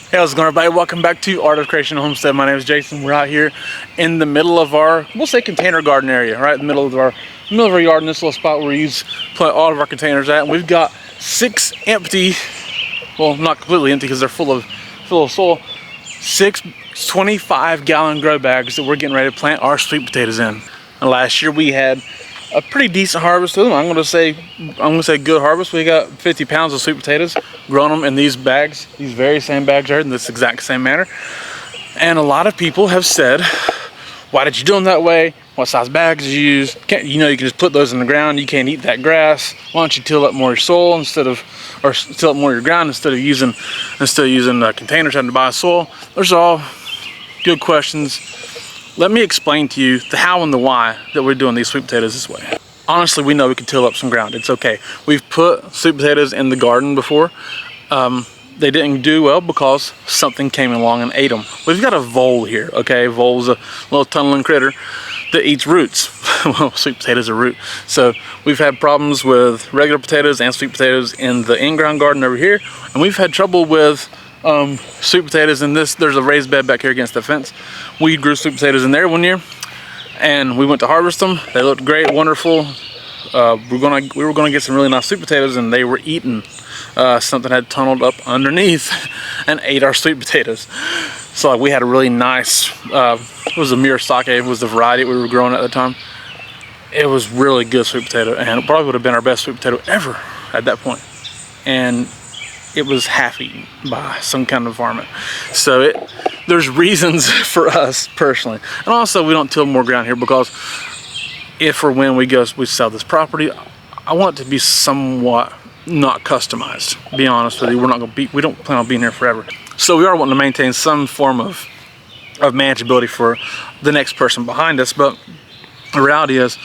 Hey, how's it going, everybody? Welcome back to Art of Creation Homestead. My name is Jason. We're out here in the middle of our, we'll say, container garden area, right in the middle of our yard, in this little spot where we put all of our containers at. And we've got 6 empty, well, not completely empty because they're full of soil, 6 25-gallon grow bags that we're getting ready to plant our sweet potatoes in. And last year we had a pretty decent harvest of them. I'm gonna say good harvest. We got 50 pounds of sweet potatoes, grown them in these bags, these very same bags right in this exact same manner. And a lot of people have said, why did you do them that way? What size bags did you use? You can just put those in the ground. You can't eat that grass. Why don't you till up more of your soil till up more of your ground instead of using containers having to buy soil? Those are all good questions. Let me explain to you the how and the why that we're doing these sweet potatoes this way. Honestly, we know we can till up some ground. It's okay. We've put sweet potatoes in the garden before. They didn't do well because something came along and ate them. We've got a vole here, okay? Vole's a little tunneling critter that eats roots. Well, sweet potatoes are root. So we've had problems with regular potatoes and sweet potatoes in the in-ground garden over here. And we've had trouble with sweet potatoes in this. There's a raised bed back here against the fence. We grew sweet potatoes in there one year and we went to harvest them. They looked great, wonderful. We were gonna get some really nice sweet potatoes and they were eaten. Something had tunneled up underneath and ate our sweet potatoes. So we had a really nice, it was a Mirasake, was the variety we were growing at the time. It was really good sweet potato and it probably would have been our best sweet potato ever at that point. And it was half eaten by some kind of varmint. So there's reasons for us personally. And also we don't till more ground here because if or when we sell this property, I want it to be somewhat not customized. To be honest with you, we don't plan on being here forever. So we are wanting to maintain some form of manageability for the next person behind us. But the reality is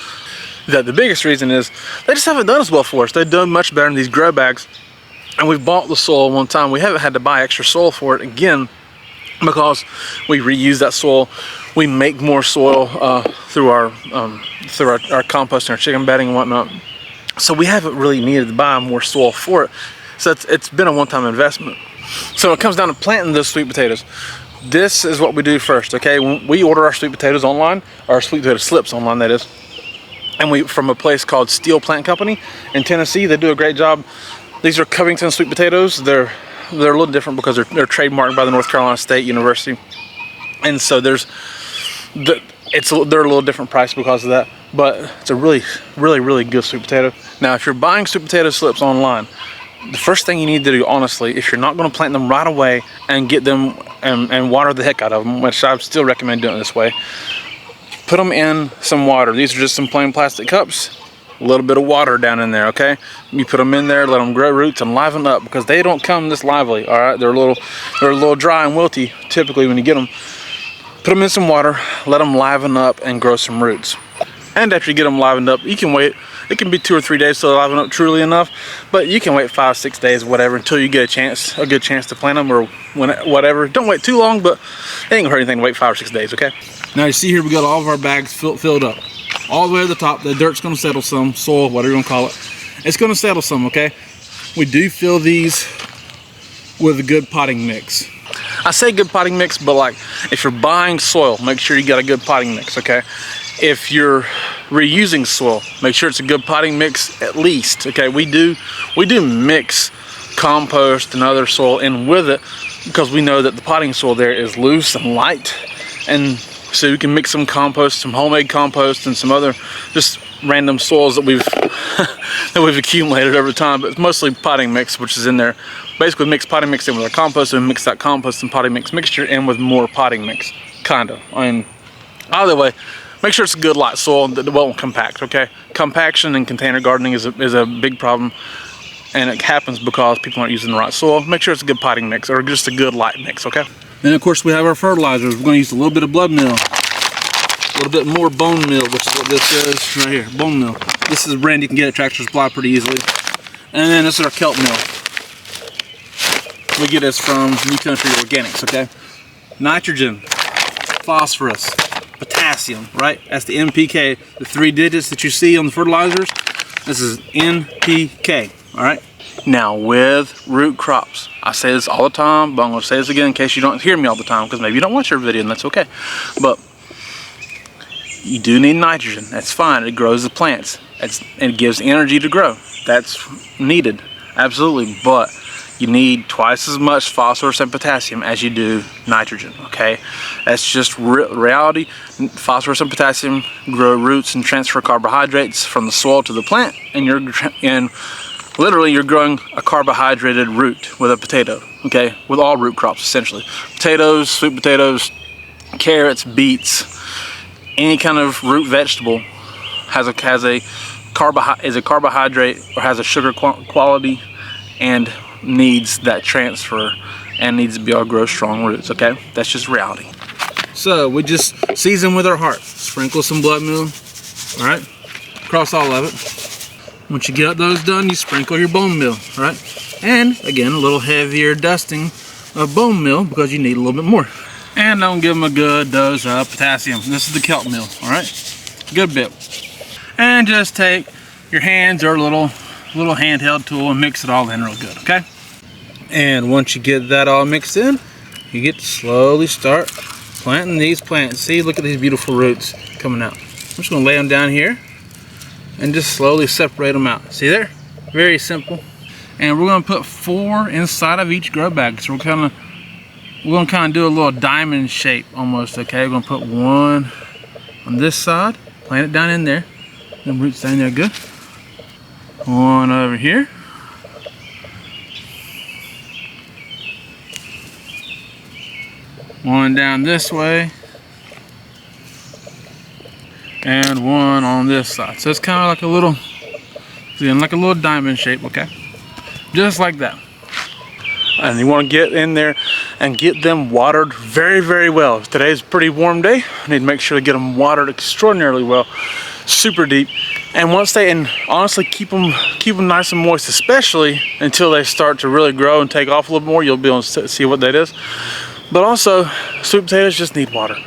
that the biggest reason is they just haven't done as well for us. They've done much better in these grow bags. And we've bought the soil one time. We haven't had to buy extra soil for it again because we reuse that soil. We make more soil through our compost and our chicken bedding and whatnot. So we haven't really needed to buy more soil for it. So it's been a one-time investment. So when it comes down to planting those sweet potatoes, this is what we do first, okay? When we order our sweet potatoes online, our sweet potato slips online, that is. And from a place called Steel Plant Company in Tennessee. They do a great job. These are Covington sweet potatoes. They're a little different because they're trademarked by the North Carolina State University. And so they're a little different price because of that. But it's a really, really, really good sweet potato. Now, if you're buying sweet potato slips online, the first thing you need to do, honestly, if you're not going to plant them right away and get them and water the heck out of them, which I still recommend doing this way, put them in some water. These are just some plain plastic cups. A little bit of water down in there, okay? You put them in there, let them grow roots and liven up because they don't come this lively, all right? They're a little dry and wilty typically when you get them. Put them in some water, let them liven up and grow some roots. And after you get them livened up, you can wait. It can be 2 or 3 days till they liven up truly enough, but you can wait 5, 6 days, whatever, until you get a good chance to plant them or whatever. Don't wait too long, but it ain't gonna hurt anything to wait 5 or 6 days, okay? Now you see here we got all of our bags filled up. All the way to the top. The dirt's gonna settle some, soil, whatever you wanna call it. It's gonna settle some, okay? We do fill these with a good potting mix. I say good potting mix, but like if you're buying soil, make sure you got a good potting mix, okay? If you're reusing soil, make sure it's a good potting mix at least, okay? We do mix compost and other soil in with it because we know that the potting soil there is loose and light, and so you can mix some compost, some homemade compost, and some other just random soils that we've accumulated over time. But it's mostly potting mix, which is in there. Basically, mix potting mix in with our compost, and mix that compost and potting mix mixture in with more potting mix, kinda. I mean, either way, make sure it's a good light soil that won't compact. Okay, compaction in container gardening is a big problem, and it happens because people aren't using the right soil. Make sure it's a good potting mix or just a good light mix. Okay. Then of course we have our fertilizers. We're going to use a little bit of blood meal, a little bit more bone meal, which is what this is right here, bone meal. This is a brand you can get at Tractor Supply pretty easily. And then this is our kelp meal. We get this from New Country Organics, okay? Nitrogen, phosphorus, potassium, right? That's the NPK, the 3 digits that you see on the fertilizers. This is NPK, all right? Now with root crops, I say this all the time, but I'm going to say this again in case you don't hear me all the time, because maybe you don't watch every video and that's okay. But you do need nitrogen. That's fine. It grows the plants. It gives energy to grow. That's needed, absolutely. But you need twice as much phosphorus and potassium as you do nitrogen, okay? That's just reality. Phosphorus and potassium grow roots and transfer carbohydrates from the soil to the plant, and literally you're growing a carbohydrated root with a potato, okay? With all root crops, essentially. Potatoes, sweet potatoes, carrots, beets, any kind of root vegetable is a carbohydrate or has a sugar quality and needs that transfer and needs to be able to grow strong roots, okay? That's just reality. So we just season with our heart. Sprinkle some blood meal, all right? Across all of it. Once you get those done, you sprinkle your bone meal, all right? And again, a little heavier dusting of bone meal because you need a little bit more. And don't give them a good dose of potassium. This is the kelp meal, all right? Good bit. And just take your hands or a little handheld tool and mix it all in real good, okay? And once you get that all mixed in, you get to slowly start planting these plants. See, look at these beautiful roots coming out. I'm just gonna lay them down here and just slowly separate them out. See there? Very simple. And we're gonna put 4 inside of each grow bag. So we're gonna kind of do a little diamond shape almost, okay? We're gonna put 1 on this side, plant it down in there. Them roots down there, good. 1 over here. One down this way. And 1 on this side. So it's kind of like a little diamond shape, okay? Just like that. And you want to get in there and get them watered very, very well. Today's a pretty warm day. I need to make sure to get them watered extraordinarily well, super deep. And honestly, keep them nice and moist, especially until they start to really grow and take off a little more. You'll be able to see what that is. But also, sweet potatoes just need water.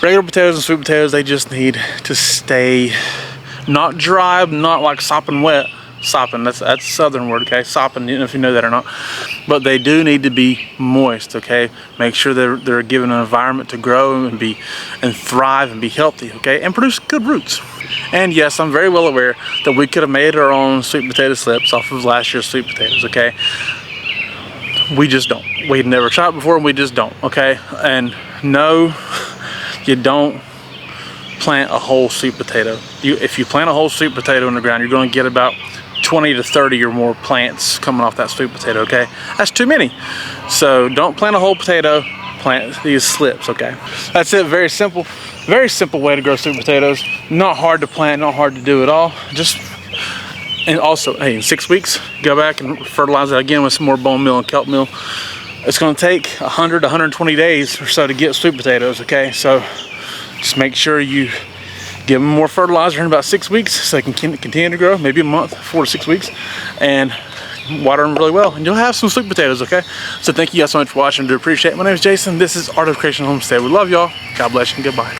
Regular potatoes and sweet potatoes, they just need to stay not dry, not like sopping wet. Sopping, that's a southern word, okay? Sopping, I don't know if you know that or not. But they do need to be moist, okay? Make sure they're given an environment to grow and thrive and be healthy, okay? And produce good roots. And yes, I'm very well aware that we could have made our own sweet potato slips off of last year's sweet potatoes, okay? We just don't. We've never tried it before and we just don't, okay? And no, you don't plant a whole sweet potato. If you plant a whole sweet potato in the ground, you're going to get about 20 to 30 or more plants coming off that sweet potato, okay? That's too many. So don't plant a whole potato, plant these slips, okay? That's it, very simple way to grow sweet potatoes. Not hard to plant, not hard to do at all. And also, hey, in 6 weeks, go back and fertilize it again with some more bone meal and kelp meal. It's gonna take 100 to 120 days or so to get sweet potatoes, okay? So just make sure you give them more fertilizer in about 6 weeks so they can continue to grow, maybe a month, 4 to 6 weeks, and water them really well, and you'll have some sweet potatoes, okay? So thank you guys so much for watching. I do appreciate it. My name is Jason. This is Art of Creation Homestead. We love y'all. God bless you and goodbye.